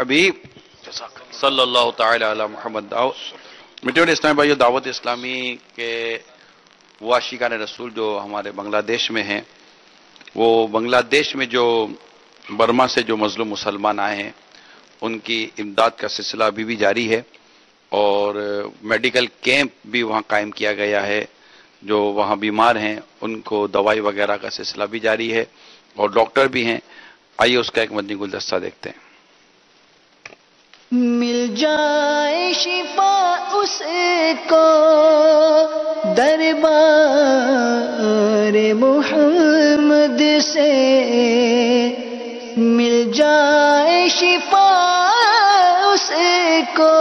الحبیب صلی اللہ تعالی علی محمد۔ میٹھے اسلامی بھائیو، دعوت اسلامی کے وہ عاشقان رسول جو ہمارے بنگلہ دیش میں ہیں، وہ بنگلہ دیش میں جو برما سے جو مظلوم مسلمان آئے ہیں ان کی امداد کا سلسلہ ابھی بھی جاری ہے، اور میڈیکل کیمپ بھی وہاں قائم کیا گیا ہے۔ جو وہاں بیمار ہیں ان کو دوائی وغیرہ کا سلسلہ بھی جاری ہے، اور ڈاکٹر بھی ہیں۔ آئیے اس کا ایک مدنی گلدستہ دیکھتے ہیں۔ مل جائے شفا اس کو دربار محمد سے، مل جائے شفا اس کو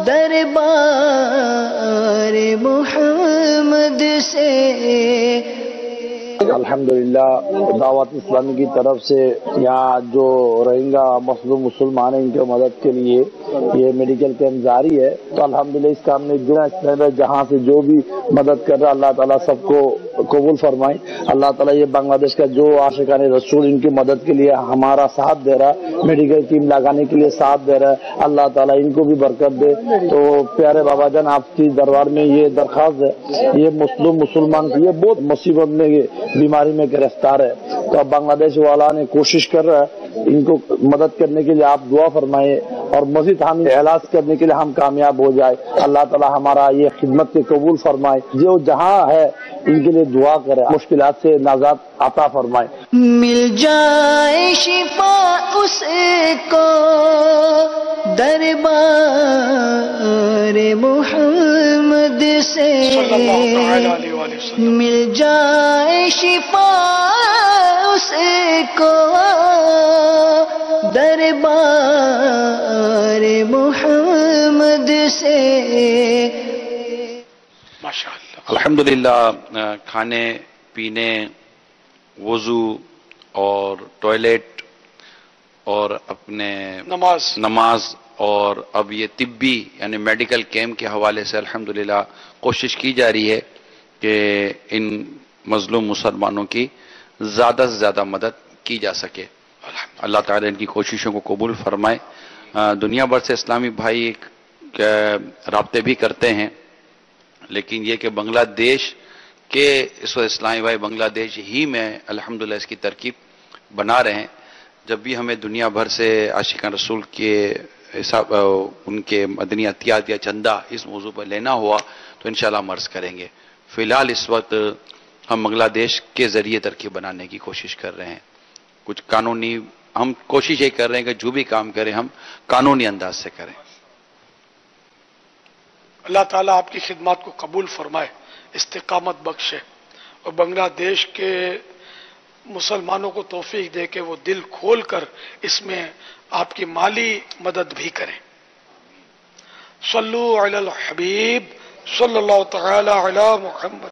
دربار محمد سے۔ الحمدللہ دعوت اسلامی کی طرف سے یہاں جو روہنگا مظلوم مسلمان ہیں ان کی مدد کے لیے یہ میڈیکل کیمپ جاری ہے، تو الحمدللہ اس کام میں جہاں سے جو بھی مدد کر رہا اللہ تعالیٰ سب کو قبول فرمائے۔ اللہ تعالیٰ یہ بنگلہ دیش کا جو عاشقان رسول ان کی مدد کے لیے ہمارا ساتھ دے رہا ہے، میڈیکل ٹیم لگانے کے لیے ساتھ دے رہا ہے، اللہ تعالیٰ ان کو بھی برکت دے۔ تو پیارے بابا جان، آپ کی دربار میں یہ درخواست ہے، یہ مسلمان کی یہ بہت مصیبت میں بیماری میں گرفتار ہے، تو اب بنگلہ دیش والا نے کوشش کر رہا ہے ان کو مدد کرنے کے لیے، آپ دعا فرمائیں اور مزید ہم علاج کرنے کے لیے ہم کامیاب ہو جائے۔ اللہ تعالیٰ ہمارا یہ خدمت کے قبول فرمائے، جو جہاں ہے ان کے لیے دعا کرے، مشکلات سے نجات عطا فرمائے۔ مل جائے شفا اس کو دربار محمد سے، مل جائے شفا اس کو دربار محمد سے۔ الحمدللہ کھانے پینے، وضو اور ٹوائلٹ اور اپنے نماز اور اب یہ طبی یعنی میڈیکل کیمپ کے حوالے سے الحمدللہ کوشش کی جا رہی ہے کہ ان مظلوم مسلمانوں کی زیادہ سے زیادہ مدد کی جا سکے۔ اللہ تعالیٰ ان کی کوششوں کو قبول فرمائے۔ دنیا بھر سے اسلامی بھائی رابطے بھی کرتے ہیں، لیکن یہ کہ بنگلہ دیش کے اس وقت اسلامی بھائی بنگلہ دیش ہی میں الحمدللہ اس کی ترکیب بنا رہے ہیں۔ جب بھی ہمیں دنیا بھر سے عاشقان رسول کے حساب ان کے مدنی عطیات یا چندہ اس موضوع پر لینا ہوا تو انشاءاللہ ہم عرض کریں گے۔ فی الحال اس وقت ہم بنگلہ دیش کے ذریعے ترکیب بنانے کی کوشش کر رہے ہیں۔ کچھ قانونی ہم کوشش یہ کر رہے ہیں کہ جو بھی کام کریں ہم قانونی انداز سے کریں۔ اللہ تعالیٰ آپ کی خدمات کو قبول فرمائے، استقامت بخشے، اور بنگلہ دیش کے مسلمانوں کو توفیق دے کہ وہ دل کھول کر اس میں آپ کی مالی مدد بھی کریں۔ صلو علی الحبیب صلی اللہ تعالی علی محمد۔